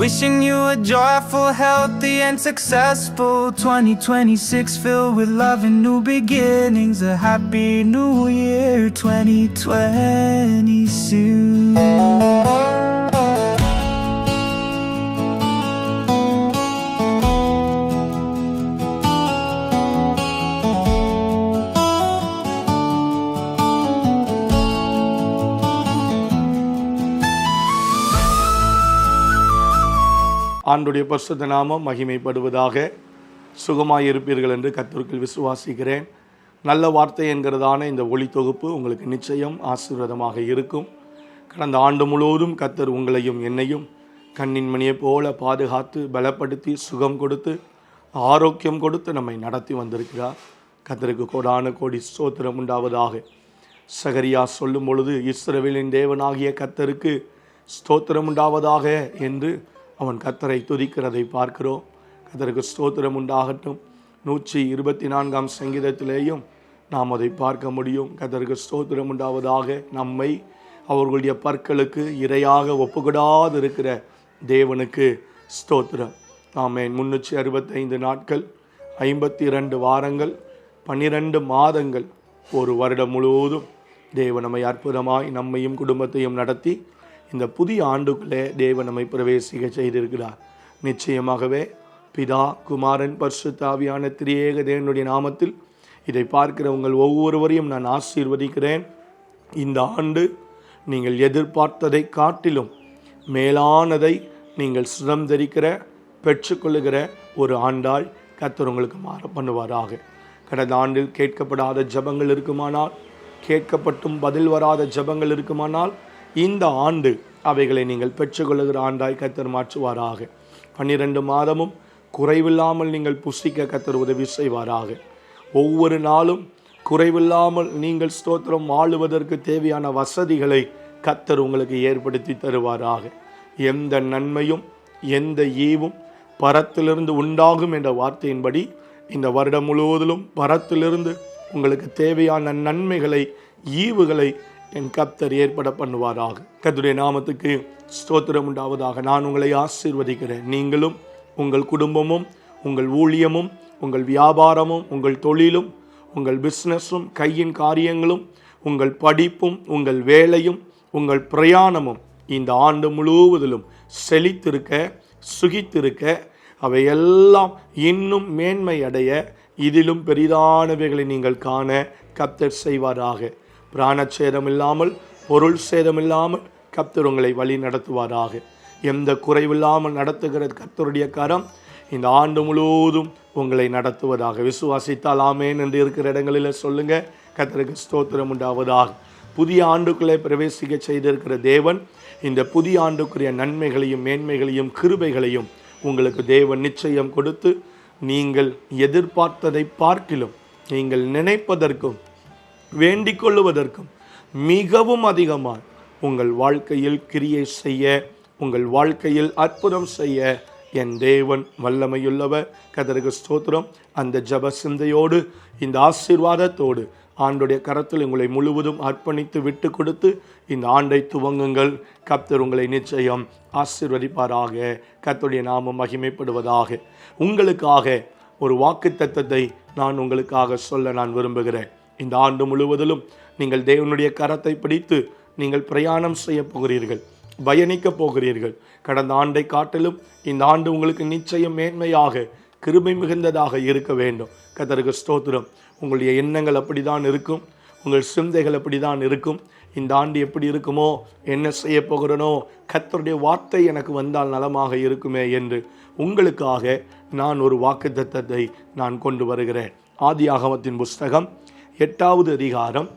Wishing you a joyful, healthy and successful 2026 filled with love and new beginnings. A happy new year 2020 soon. ஆண்டுடைய பரிசுத்த நாமம் மகிமைப்படுவதாக. சுகமாயிருப்பீர்கள் என்று கர்த்தருக்குள் விசுவாசிக்கிறேன். நல்ல வார்த்தை என்கிறதான இந்த ஒளி தொகுப்பு உங்களுக்கு நிச்சயம் ஆசீர்வாதமாக இருக்கும். கடந்த ஆண்டு முழுவதும் கர்த்தர் உங்களையும் என்னையும் கண்ணின் மணியை போல பாதுகாத்து பலப்படுத்தி சுகம் கொடுத்து ஆரோக்கியம் கொடுத்து நம்மை நடத்தி வந்திருக்கிறார். கர்த்தருக்கு கோடான கோடி ஸ்தோத்திரம் உண்டாவதாக. சகரியா சொல்லும் பொழுது இஸ்ரவேலின் தேவனாகிய கர்த்தருக்கு ஸ்தோத்திரம் உண்டாவதாக என்று அவன் கர்த்தரை துதிக்கிறதை பார்க்கிறோம். கர்த்தருக்கு ஸ்தோத்திரம் உண்டாகட்டும். 124 சங்கீதத்திலேயும் நாம் அதை பார்க்க முடியும். கர்த்தருக்கு ஸ்தோத்திரம் உண்டாவதாக. நம்மை அவர்களுடைய பற்களுக்கு இரையாக ஒப்புக்கொடாது இருக்கிற தேவனுக்கு ஸ்தோத்திரம். ஆமென். 365 நாட்கள், 52 வாரங்கள், 12 மாதங்கள், ஒரு வருடம் முழுவதும் தேவன் நம்மை அற்புதமாய் நம்மையும் குடும்பத்தையும் நடத்தி இந்த புதிய ஆண்டுக்குள்ளே தேவன் நம்மை பிரவேசிக்க செய்திருக்கிறார். நிச்சயமாகவே பிதா, குமாரன், பரிசுத்த ஆவியான திரியேக தேவனுடைய நாமத்தில் இதை பார்க்கிற உங்கள் ஒவ்வொருவரையும் நான் ஆசீர்வதிக்கிறேன். இந்த ஆண்டு நீங்கள் எதிர்பார்த்ததை காட்டிலும் மேலானதை நீங்கள் சுதந்திரிக்கிற பெற்றுக்கொள்ளுகிற ஒரு ஆண்டாய் கர்த்தர் உங்களுக்கு மாற பண்ணுவாராக. கடந்த ஆண்டில் கேட்கப்படாத ஜபங்கள் இருக்குமானால், கேட்கப்பட்டும் பதில் வராத ஜபங்கள் இருக்குமானால், இந்த ஆண்டு அவைகளை நீங்கள் பெற்றுக்கொள்ளுகிற ஆண்டாய் கர்த்தர் மாற்றுவாராக. 12 மாதமும் குறைவில்லாமல் நீங்கள் புசிக்க கர்த்தர் உதவி செய்வாராக. ஒவ்வொரு நாளும் குறைவில்லாமல் நீங்கள் ஸ்தோத்திரம் வாழுவதற்கு தேவையான வசதிகளை கர்த்தர் உங்களுக்கு ஏற்படுத்தி தருவாராக. எந்த நன்மையும் எந்த ஈவும் பரத்திலிருந்து உண்டாகும் என்ற வார்த்தையின்படி இந்த வருடம் முழுவதிலும் பரத்திலிருந்து உங்களுக்கு தேவையான நன்மைகளை, ஈவுகளை என் கர்த்தர் ஏற்பட பண்ணுவாராக. கர்த்தருடைய நாமத்துக்கு ஸ்தோத்திரம் உண்டாவதாக. நான் உங்களை ஆசீர்வதிக்கிறேன். நீங்களும் உங்கள் குடும்பமும் உங்கள் ஊழியமும் உங்கள் வியாபாரமும் உங்கள் தொழிலும் உங்கள் பிஸ்னஸும் கையின் காரியங்களும் உங்கள் படிப்பும் உங்கள் வேலையும் உங்கள் பிரயாணமும் இந்த ஆண்டு முழுவதிலும் செழித்திருக்க, சுகித்திருக்க, அவையெல்லாம் இன்னும் மேன்மை அடைய, இதிலும் பெரிதானவைகளை நீங்கள் காண கர்த்தர் செய்வாராக. பிராணச்சேதம் இல்லாமல், பொருள் சேதம் இல்லாமல் கர்த்தர் உங்களை வழி நடத்துவாராக. எந்த குறைவில்லாமல் நடத்துகிற கர்த்தருடைய கரம் இந்த ஆண்டு முழுவதும் உங்களை நடத்துவதாக. விசுவாசித்தால் ஆமேன் என்று இருக்கிற இடங்களில் சொல்லுங்க. கர்த்தருக்கு ஸ்தோத்திரம் உண்டாவதாக. புதிய ஆண்டுக்குள்ளே பிரவேசிக்க செய்திருக்கிற தேவன் இந்த புதிய ஆண்டுக்குரிய நன்மைகளையும் மேன்மைகளையும் கிருபைகளையும் உங்களுக்கு தேவன் நிச்சயம் கொடுத்து, நீங்கள் எதிர்பார்த்ததை பார்க்கிலும், நீங்கள் நினைப்பதற்கும் வேண்டிக் கொள்ளுவதற்கும் மிகவும் அதிகமாக உங்கள் வாழ்க்கையில் கிரியை செய்ய, உங்கள் வாழ்க்கையில் அற்புதம் செய்ய என் தேவன் வல்லமையுள்ளவர். கர்த்தருக்கு ஸ்தோத்திரம். அந்த ஜப சிந்தையோடு, இந்த ஆசீர்வாதத்தோடு ஆண்டுடைய கரத்தில் உங்களை முழுவதும் அர்ப்பணித்து விட்டு கொடுத்து இந்த ஆண்டை துவங்குங்கள். கர்த்தர் உங்களை நிச்சயம் ஆசீர்வதிப்பாராக. கர்த்தருடைய நாமம் மகிமைப்படுவதாக. உங்களுக்காக ஒரு வாக்குத்தத்தத்தை நான் உங்களுக்காக சொல்ல நான் விரும்புகிறேன். இந்த ஆண்டு முழுவதிலும் நீங்கள் தேவனுடைய கரத்தை பிடித்து நீங்கள் பிரயாணம் செய்ய போகிறீர்கள், பயணிக்க போகிறீர்கள். கடந்த ஆண்டை காட்டிலும் இந்த ஆண்டு உங்களுக்கு நிச்சயம் மேன்மையாக, கிருபை மிகுந்ததாக இருக்க வேண்டும். கர்த்தருக்கு ஸ்தோத்திரம். உங்களுடைய எண்ணங்கள் அப்படிதான் இருக்கும், உங்கள் சிந்தைகள் அப்படிதான் இருக்கும். இந்த ஆண்டு எப்படி இருக்குமோ, என்ன செய்ய போகிறனோ, கர்த்தருடைய வார்த்தை எனக்கு வந்தால் நலமாக இருக்குமே என்று உங்களுக்காக நான் ஒரு வாக்குத்தத்தத்தை நான் கொண்டு வருகிறேன். ஆதியாகமத்தின் புஸ்தகம் 8வது அதிகாரம்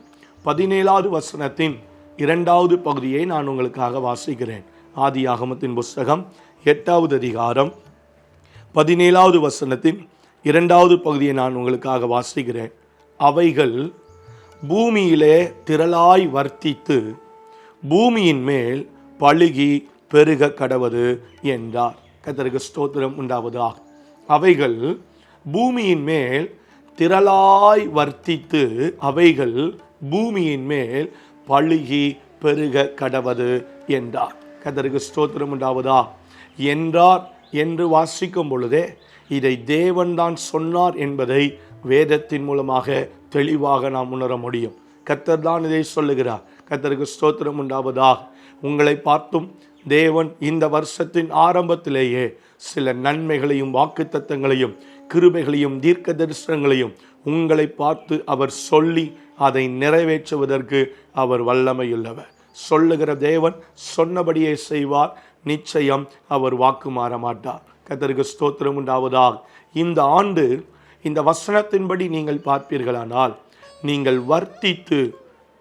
17வது வசனத்தின் 2வது பகுதியை நான் உங்களுக்காக வாசிக்கிறேன். ஆதியாகமத்தின் புஸ்தகம் 8வது அதிகாரம் 17வது வசனத்தின் 2வது பகுதியை நான் உங்களுக்காக வாசிக்கிறேன். அவைகள் பூமியிலே திரளாய் வர்த்தித்து பூமியின் மேல் பழுகி பெருக கடவது என்றார். கர்த்தருக்கு ஸ்தோத்திரம் உண்டாவதாக. அவைகள் பூமியின் மேல் திரளாய் வர்த்தித்து அவைகள் பூமியின் மேல் பழுகி பெருக கடவது என்றார். கர்த்தருக்கு ஸ்தோத்திரம் உண்டாவதா. என்றார் என்று வாசிக்கும் பொழுதே இதை தேவன்தான் சொன்னார் என்பதை வேதத்தின் மூலமாக தெளிவாக நாம் உணர முடியும். கர்த்தர் தான் இதை சொல்லுகிறார். கர்த்தருக்கு ஸ்தோத்திரம் உண்டாவதாக. உங்களை பார்த்தும் தேவன் இந்த வருஷத்தின் ஆரம்பத்திலேயே சில நன்மைகளையும் வாக்குத்தத்தங்களையும் கிருபைகளையும் தீர்க்க தரிசனங்களையும் உங்களை பார்த்து அவர் சொல்லி அதை நிறைவேற்றுவதற்கு அவர் வல்லமையுள்ளவர். சொல்லுகிற தேவன் சொன்னபடியே செய்வார். நிச்சயம் அவர் வாக்கு மாற மாட்டார். கர்த்தருக்கு ஸ்தோத்திரம் உண்டாவதாக. இந்த ஆண்டு இந்த வசனத்தின்படி நீங்கள் பார்ப்பீர்களானால் நீங்கள் வர்த்தித்து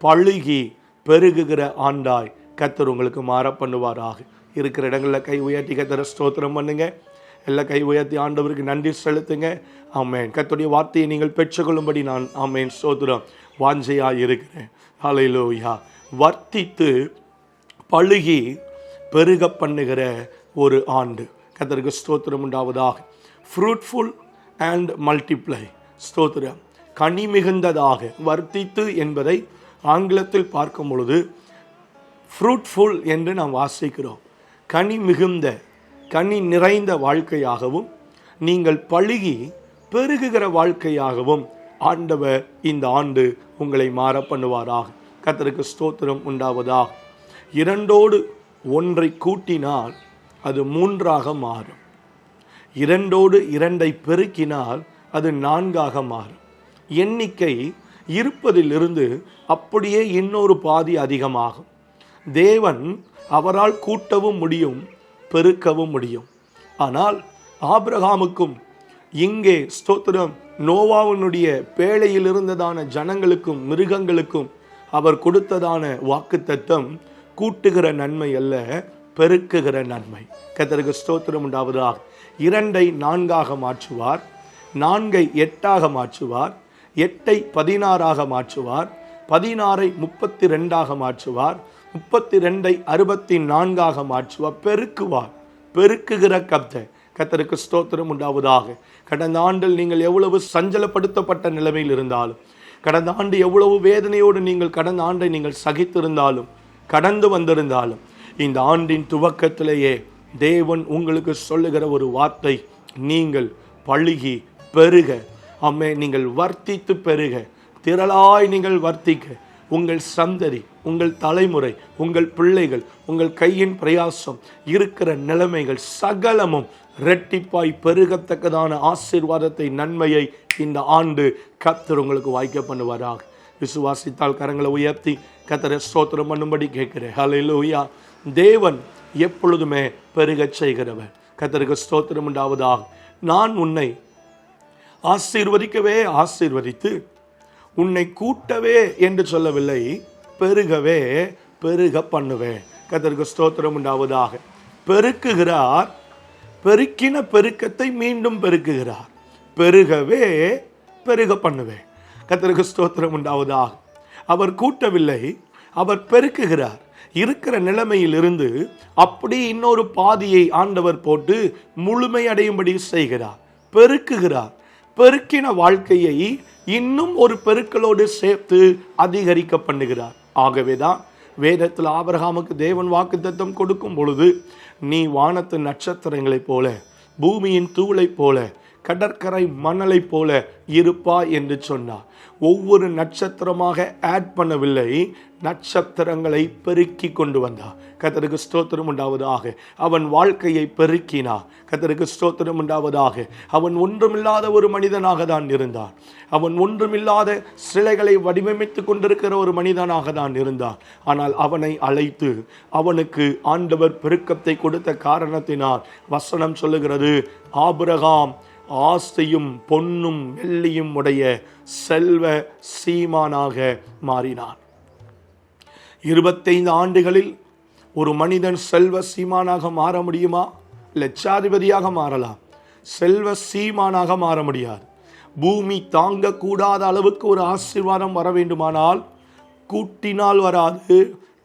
பழுகி பெருகுகிற ஆண்டாய் கர்த்தர் உங்களுக்கு மாற பண்ணுவாராக. இருக்கிற இடங்களில் கை உயர்த்தி கர்த்தரை ஸ்தோத்திரம் பண்ணுங்க. எல்லாம் கை உயர்த்தி ஆண்டவருக்கு நன்றி செலுத்துங்க. ஆமென். கர்த்தருடைய வார்த்தையை நீங்கள் பெற்றுக்கொள்ளும்படி நான் ஆமென் ஸ்தோத்திரம் வாஞ்சையாக இருக்கிறேன். ஹல்லேலூயா. வர்த்தித்து பழுகி பெருக பண்ணுகிற ஒரு ஆண்டு. கர்த்தருக்கு ஸ்தோத்திரம் உண்டாவதாக. Fruitful and multiply. ஸ்தோத்திரம். கனி மிகுந்ததாக. வர்த்தித்து என்பதை ஆங்கிலத்தில் பார்க்கும் பொழுது ஃப்ரூட்ஃபுல் என்று நாம் வாசிக்கிறோம். கனி மிகுந்த, கனி நிறைந்த வாழ்க்கையாகவும் நீங்கள் பழுகி பெருகுகிற வாழ்க்கையாகவும் ஆண்டவர் இந்த ஆண்டு உங்களை மாற பண்ணுவாராக. கர்த்தருக்கு ஸ்தோத்திரம் உண்டாவதாக. இரண்டோடு ஒன்றை கூட்டினால் அது மூன்றாக மாறும். இரண்டோடு இரண்டை பெருக்கினால் அது நான்காக மாறும். எண்ணிக்கை இருப்பதிலிருந்து அப்படியே இன்னொரு பாதி அதிகமாகும். தேவன் அவரால் கூட்டவும் முடியும், பெருக்கவும் முடியும். ஆனால் ஆபிரகாமுக்கும் இங்கே ஸ்தோத்திரம் நோவாவினுடைய பேழையில் இருந்ததான ஜனங்களுக்கும் மிருகங்களுக்கும் அவர் கொடுத்ததான வாக்குத்தத்தம் கூட்டுகிற நன்மை அல்ல, பெருக்குகிற நன்மை. கர்த்தருக்கு ஸ்தோத்திரம் உண்டாவதாக. 2ஐ 4ஆக மாற்றுவார், 4ஐ 8ஆக மாற்றுவார், 8ஐ 16ஆக மாற்றுவார், 16ஐ 32ஆக மாற்றுவார், 32ஐ 64ஆக மாற்றுவார். பெருக்குவார். பெருக்குகிற கர்த்தர். கர்த்தருக்கு ஸ்தோத்திரம் உண்டாவதாக. கடந்த ஆண்டில் நீங்கள் எவ்வளவு சஞ்சலப்படுத்தப்பட்ட நிலைமையில் இருந்தாலும், கடந்த ஆண்டு எவ்வளவு வேதனையோடு நீங்கள் கடந்த ஆண்டை நீங்கள் சகித்திருந்தாலும், கடந்து வந்திருந்தாலும், இந்த ஆண்டின் துவக்கத்திலேயே தேவன் உங்களுக்கு சொல்லுகிற ஒரு வார்த்தை, நீங்கள் பழுகி பெருக. அம்மே, நீங்கள் வர்த்தித்து பெருக, திரளாய் நீங்கள் வர்த்திக்க. உங்கள் சந்ததி, உங்கள் தலைமுறை, உங்கள் பிள்ளைகள், உங்கள் கையின் பிரயாசம், இருக்கிற நிலைமைகள் சகலமும் இரட்டிப்பாய் பெருகத்தக்கதான ஆசீர்வாதத்தை, நன்மையை இந்த ஆண்டு கர்த்தர் உங்களுக்கு வாய்க்க பண்ணுவாராக. விசுவாசித்தால் கரங்களை உயர்த்தி கர்த்தரை ஸ்தோத்திரம் பண்ணும்படி கேட்கிறேன். ஹல்லேலூயா. தேவன் எப்பொழுதுமே பெருகச் செய்கிறவர். கர்த்தருக்கு ஸ்தோத்திரம் உண்டாவதாக. நான் உன்னை ஆசீர்வதிக்கவே ஆசீர்வதித்து உன்னை கூட்டவே என்று சொல்லவில்லை, பெருகவே பெருக பண்ணுவேன். கர்த்தருக்கு ஸ்தோத்திரம் உண்டாவதாக. பெருக்குகிறார், பெருக்கின பெருக்கத்தை மீண்டும் பெருக்குகிறார். பெருகவே பெருக பண்ணுவேன். கர்த்தருக்கு ஸ்தோத்திரம் உண்டாவதாக. அவர் கூட்டவில்லை, அவர் பெருக்குகிறார். இருக்கிற நிலைமையில் இருந்து அப்படி இன்னொரு பாதியை ஆண்டவர் போட்டு முழுமையடையும்படி செய்கிறார். பெருக்குகிறார். பெருக்கின வாழ்க்கையை இன்னும் ஒரு பெருக்களோடு சேர்த்து அதிகரிக்க பண்ணுகிறார். ஆகவேதான் வேதத்தில் ஆபிரகாமுக்கு தேவன் வாக்குத்தத்தம் கொடுக்கும் பொழுது, நீ வானத்து நட்சத்திரங்களைப் போல, பூமியின் தூளைப் போல, கடற்கரை மணலைப் போல இருப்பா என்று சொன்னார். ஒவ்வொரு நட்சத்திரமாக ஆட் பண்ணவில்லை, நட்சத்திரங்களை பெருக்கி கொண்டு வந்தார். கர்த்தருக்கு ஸ்தோத்திரம் உண்டாவதாக. அவன் வாழ்க்கையை பெருக்கினார். கர்த்தருக்கு ஸ்தோத்திரம் உண்டாவதாக. அவன் ஒன்றுமில்லாத ஒரு மனிதனாக தான் இருந்தான். அவன் ஒன்றுமில்லாத சிலைகளை வடிவமைத்து கொண்டிருக்கிற ஒரு மனிதனாக தான் இருந்தான். ஆனால் அவனை அழைத்து அவனுக்கு ஆண்டவர் பெருக்கத்தை கொடுத்த காரணத்தினால் வசனம் சொல்லுகிறது, ஆபிரகாம் ஆஸ்தியும் பொன்னும் வெள்ளியும் உடைய செல்வ சீமானாக மாறினான். 25 ஆண்டுகளில் ஒரு மனிதன் செல்வ சீமானாக மாற முடியுமா? லட்சாதிபதியாக மாறலாம், செல்வ சீமானாக மாற முடியாது. பூமி தாங்கக்கூடாத அளவுக்கு ஒரு ஆசீர்வாதம் வர வேண்டுமானால் கூட்டினால் வராது,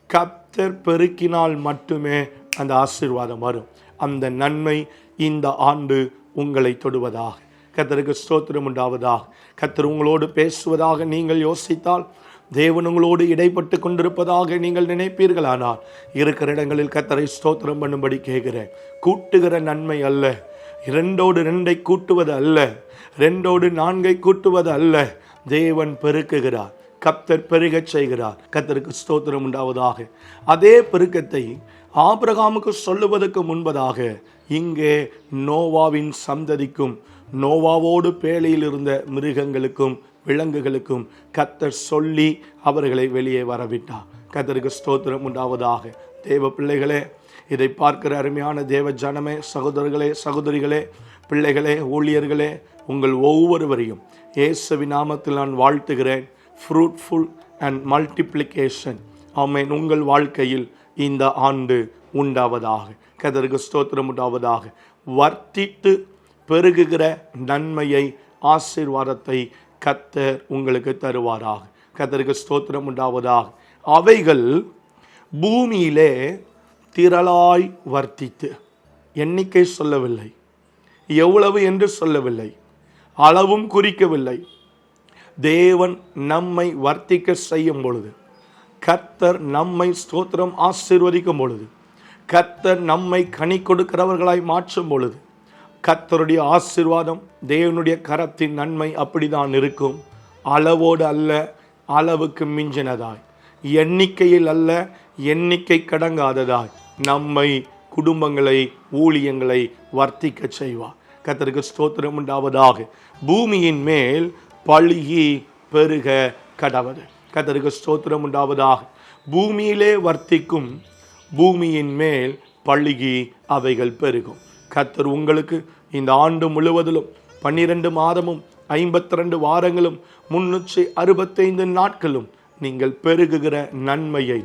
கர்த்தர் பெருக்கினால் மட்டுமே அந்த ஆசீர்வாதம் வரும். அந்த நன்மை இந்த ஆண்டு உங்களை தொடுவதாக. கர்த்தருக்கு ஸ்தோத்திரம் உண்டாவதாக. கர்த்தர் உங்களோடு பேசுவதாக நீங்கள் யோசித்தால் தேவன் உங்களோடு இடைப்பட்டு கொண்டிருப்பதாக நீங்கள் நினைப்பீர்களானால் இருக்கிற இடங்களில் கர்த்தரை ஸ்தோத்திரம் பண்ணும்படி கேட்கிறேன். கூட்டுகிற நன்மை அல்ல, 2 2 கூட்டுவது அல்ல, 2 4 கூட்டுவது அல்ல. தேவன் பெருக்குகிறார், கர்த்தர் பெருகச் செய்கிறார். கர்த்தருக்கு ஸ்தோத்திரம் உண்டாவதாக. அதே பெருக்கத்தை ஆபிரகாமுக்கு சொல்லுவதற்கு முன்பதாக இங்கே நோவாவின் சந்ததிக்கும் நோவாவோடு பேழையில் இருந்த மிருகங்களுக்கும் விலங்குகளுக்கும் கர்த்தர் சொல்லி அவர்களை வெளியே வரவிட்டார். கர்த்தருக்கு ஸ்தோத்திரம் உண்டாவதாக. தேவ பிள்ளைகளே, இதை பார்க்கிற அருமையான தேவ ஜனமே, சகோதரர்களே, சகோதரிகளே, பிள்ளைகளே, ஊழியர்களே, உங்கள் ஒவ்வொருவரையும் இயேசுவின் நாமத்தில் நான் வாழ்த்துகிறேன். ஃப்ரூட்ஃபுல் அண்ட் மல்டிப்ளிகேஷன் ஆமென் உங்கள் வாழ்க்கையில் இந்த ஆண்டு உண்டாவதாக. கர்த்தருக்கு ஸ்தோத்திரம் உண்டாவதாக. வர்த்தித்து பெருகுகிற நன்மையை, ஆசீர்வாதத்தை கர்த்தர் உங்களுக்கு தருவாராக. கர்த்தருக்கு ஸ்தோத்திரம் உண்டாவதாக. அவைகள் பூமியிலே திரளாய் வர்த்தித்து, எண்ணிக்கை சொல்லவில்லை, எவ்வளவு என்று சொல்லவில்லை, அளவும் குறிக்கவில்லை. தேவன் நம்மை வர்த்திக்க செய்யும் பொழுது, கர்த்தர் நம்மை ஸ்தோத்திரம் ஆசீர்வதிக்கும் பொழுது, கர்த்தர் நம்மை கனி கொடுக்கிறவர்களாய் மாற்றும் பொழுது, கர்த்தருடைய ஆசீர்வாதம், தேவனுடைய கரத்தின் நன்மை அப்படிதான் இருக்கும். அளவோடு அல்ல, அளவுக்கு மிஞ்சினதாய், எண்ணிக்கையில் அல்ல, எண்ணிக்கை கடங்காததாய் நம்மை, குடும்பங்களை, ஊழியங்களை வர்த்திக்க செய்வார். கர்த்தருக்கு ஸ்தோத்திரம் உண்டாவதாக. பூமியின் மேல் பழுகி பெருக கடவது. கர்த்தருக்கு ஸ்தோத்திரம் உண்டாவதாக. பூமியிலே வர்த்திக்கும், பூமியின் மேல் பழுகி அவைகள் பெருகும். கர்த்தர் உங்களுக்கு இந்த ஆண்டு முழுவதிலும் 12 மாதமும் 52 வாரங்களும் 365 நாட்களும் நீங்கள் பெருகுகிற நன்மையை,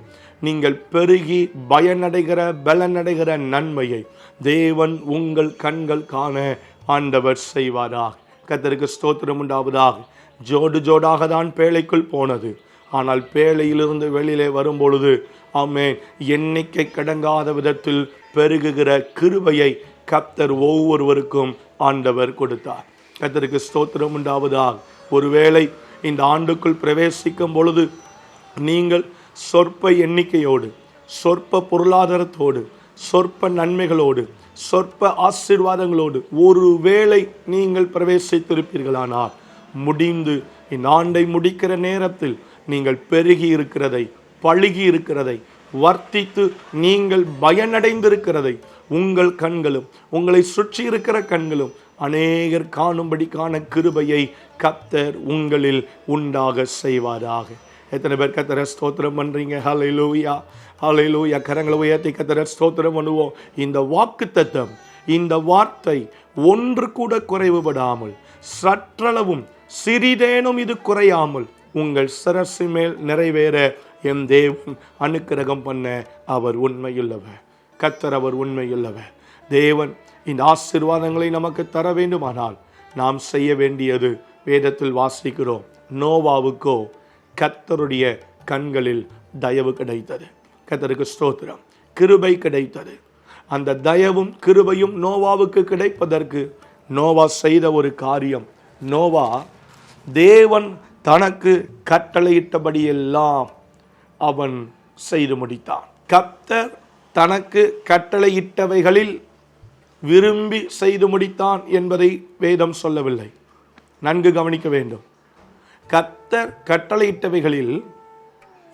நீங்கள் பெருகி பயனடைகிற பலனடைகிற நன்மையை தேவன் உங்கள் கண்கள் காண ஆண்டவர் செய்வாராக. கர்த்தருக்கு ஸ்தோத்திரம் உண்டாவதாக. ஜோடு ஜோடாக தான் பேழைக்குள் போனது. ஆனால் பேழையிலிருந்து வெளியிலே வரும்பொழுது ஆமென் எண்ணிக்கை கடங்காத விதத்தில் பெருகுகிற கிருபையை கர்த்தர் ஒவ்வொருவருக்கும் ஆண்டவர் கொடுத்தார். கர்த்தருக்கு ஸ்தோத்திரம் உண்டாவதாக. ஒருவேளை இந்த ஆண்டுக்குள் பிரவேசிக்கும் பொழுது நீங்கள் சொற்ப எண்ணிக்கையோடு, சொற்ப பொருளாதாரத்தோடு, சொற்ப நன்மைகளோடு, சொற்ப ஆசீர்வாதங்களோடு ஒருவேளை நீங்கள் பிரவேசித்திருப்பீர்களானால், முடிந்து இந்த ஆண்டை முடிக்கிற நேரத்தில் நீங்கள் பெருகி இருக்கிறதை, பழுகி இருக்கிறதை, வர்த்தித்து நீங்கள் பயனடைந்திருக்கிறதை உங்கள் கண்களும் உங்களை சுற்றி இருக்கிற கண்களும் அநேகர் காணும்படிக்கான கிருபையை கர்த்தர் உங்களில் உண்டாக செய்வாராக. எத்தனை பேர் கர்த்தரை ஸ்தோத்திரம் பண்றீங்க? ஹல்லேலூயா, ஹல்லேலூயா. கரங்களை உயர்த்தி கர்த்தரை ஸ்தோத்திரம் பண்ணுவோம். இந்த வாக்குத்தத்தம், இந்த வார்த்தை ஒன்று கூட குறைவுபடாமல், சற்றளவும் சிறிதேனும் இது குறையாமல் உங்கள் சிரசு மேல் நிறைவேற என் தேவன் அனுக்கிரகம் பண்ண அவர் உண்மையுள்ளவர். கர்த்தர் அவர் உண்மையுள்ளவர். தேவன் இந்த ஆசீர்வாதங்களை நமக்கு தர வேண்டுமானால் நாம் செய்ய வேண்டியது, வேதத்தில் வாசிக்கிறோம், நோவாவுக்கோ கர்த்தருடைய கண்களில் தயவு கிடைத்தது. கர்த்தருக்கு ஸ்தோத்திரம். கிருபை கிடைத்தது. அந்த தயவும் கிருபையும் நோவாவுக்கு கிடைப்பதற்கு நோவா செய்த ஒரு காரியம், நோவா தேவன் தனக்கு கட்டளையிட்டபடியெல்லாம் அவன் செய்து முடித்தான். கர்த்தர் தனக்கு கட்டளையிட்டவைகளில் விரும்பி செய்து முடித்தான் என்பதை வேதம் சொல்லவில்லை. நன்கு கவனிக்க வேண்டும். கர்த்தர் கட்டளையிட்டவைகளில்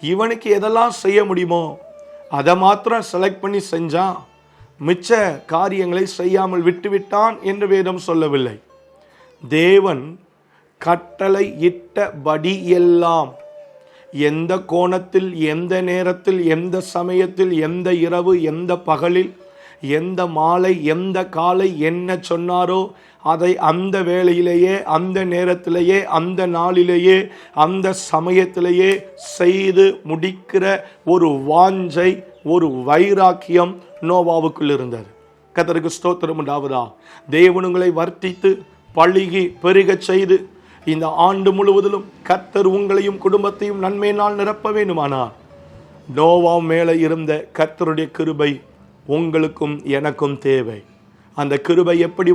இவனுக்கு எதெல்லாம் செய்ய முடியுமோ அதை மாத்திரம் செலக்ட் பண்ணி செஞ்சான், மிச்ச காரியங்களை செய்யாமல் விட்டுவிட்டான் என்று வேதம் சொல்லவில்லை. தேவன் கட்டளையிட்டபடி எல்லாம், எந்த கோணத்தில், எந்த நேரத்தில், எந்த சமயத்தில், எந்த இரவு, எந்த பகலில், எந்த மாலை, எந்த காலை என்ன சொன்னாரோ அதை அந்த வேளையிலேயே, அந்த நேரத்திலேயே, அந்த நாளிலேயே, அந்த சமயத்திலேயே செய்து முடிக்கிற ஒரு வாஞ்சை, ஒரு வைராக்கியம் நோவாவுக்குள் இருந்தது. கர்த்தருக்கு ஸ்தோத்திரம் உண்டாவதா. தேவன் உங்களை வர்த்தித்து பழுகி பெருகச் செய்து இந்த ஆண்டு முழுவதிலும் கர்த்தர் உங்களையும் குடும்பத்தையும் நன்மையினால் நிரப்ப வேண்டுமானால் நோவா மேலே இருந்த கர்த்தருடைய கிருபை உங்களுக்கும் எனக்கும் தேவை. அந்த கிருபை எப்படி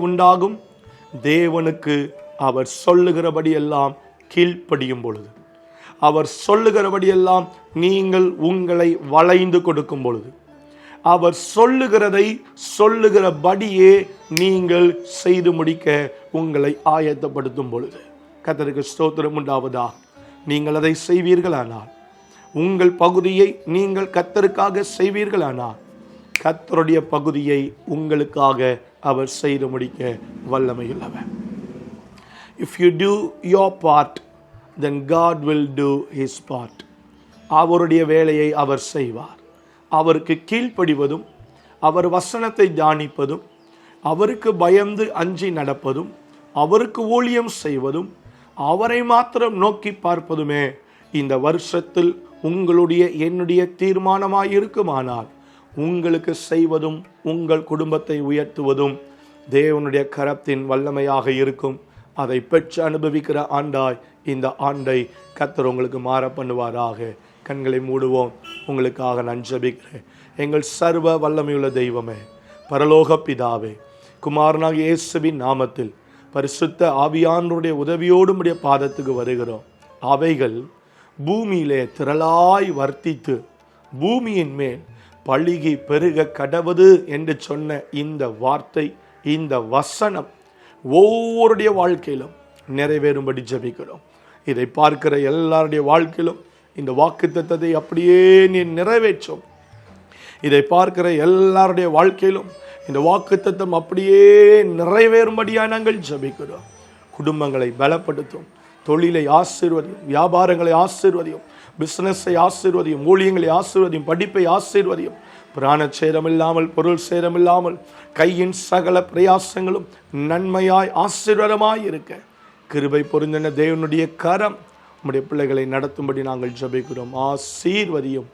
அவர் சொல்லுகிறபடியெல்லாம் நீங்கள் உங்களை வளைந்து கொடுக்கும் பொழுது, அவர் சொல்லுகிறதை சொல்லுகிறபடியே நீங்கள் செய்து முடிக்க உங்களை ஆயத்தப்படுத்தும் பொழுது, கர்த்தருக்கு ஸ்தோத்திரம் உண்டாவதா. நீங்கள் அதை செய்வீர்களானால், உங்கள் பகுதியை நீங்கள் கர்த்தருக்காக செய்வீர்களானால், கர்த்தருடைய பகுதியை உங்களுக்காக அவர் செய்து முடிக்க வல்லமையுள்ளவர். If you do your part, then God will do his part. அவருடைய வேலையை அவர் செய்வார். அவருக்கு கீழ்ப்படிவதும், அவர் வசனத்தை தியானிப்பதும், அவருக்கு பயந்து அஞ்சி நடப்பதும், அவருக்கு ஊழியம் செய்வதும், அவரை மாத்திரம் நோக்கி பார்ப்பதுமே இந்த வருஷத்தில் உங்களுடைய என்னுடைய தீர்மானமாய் இருக்குமானால், உங்களுக்கு செய்வதும் உங்கள் குடும்பத்தை உயர்த்துவதும் தேவனுடைய கரத்தின் வல்லமையாக இருக்கும். அதை பெற்று அனுபவிக்கிற ஆண்டாய் இந்த ஆண்டை கர்த்தர் உங்களுக்கு மாற பண்ணுவாராக. கண்களை மூடுவோம். உங்களுக்காக நான் ஜெபிக்கிறேன். எங்கள் சர்வ வல்லமையுள்ள தெய்வமே, பரலோக பிதாவே, குமாரனாகிய இயேசுவின் நாமத்தில் பரிசுத்த ஆவியானவருடைய உதவியோடு உம்முடைய பாதத்துக்கு வருகிறோம். அவைகள் பூமியிலே திரளாய் வர்த்தித்து பூமியின் மேல் பழுகி பெருக கடவது என்று சொன்ன இந்த வார்த்தை, இந்த வசனம் ஒவ்வொருடைய வாழ்க்கையிலும் நிறைவேறும்படி ஜெபிக்கிறோம். இதை பார்க்கிற எல்லாருடைய வாழ்க்கையிலும் இந்த வாக்குத்தத்தத்தை அப்படியே நீ நிறைவேற்றும். இதை பார்க்கிற எல்லாருடைய வாழ்க்கையிலும் இந்த வாக்குத்தத்தம் அப்படியே நிறைவேறும்படியாக நாங்கள் ஜெபிக்கிறோம். குடும்பங்களை பலப்படுத்தும், தொழிலை ஆசீர்வதியும், வியாபாரங்களை ஆசீர்வதியும், பிசினஸை ஆசீர்வதியும், ஊழியங்களை ஆசீர்வதியும், படிப்பை ஆசீர்வதியும். பிராண சேதமில்லாமல், பொருள் சேதமில்லாமல், கையின் சகல பிரயாசங்களும் நன்மையாய் ஆசீர்வாதமாய் இருக்க கிருபை பொருந்தின தேவனுடைய கரம் நம்முடைய பிள்ளைகளை நடத்தும்படி நாங்கள் ஜெபிக்கிறோம். ஆசீர்வதியும்.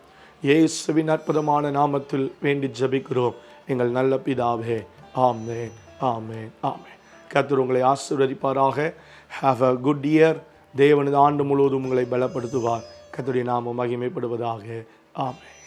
இயேசுவின் அற்புதமான நாமத்தில் வேண்டி ஜெபிக்கிறோம் எங்கள் நல்ல பிதாவே. ஆமென், ஆமென், ஆமென். கர்த்தர் உங்களை ஆசீர்வதிப்பாராக. Have a good year. தேவனது ஆண்டு முழுவதும் உங்களை பலப்படுத்துவார். கர்த்தருடைய நாமம் மகிமைப்படுவதாக. ஆமென்.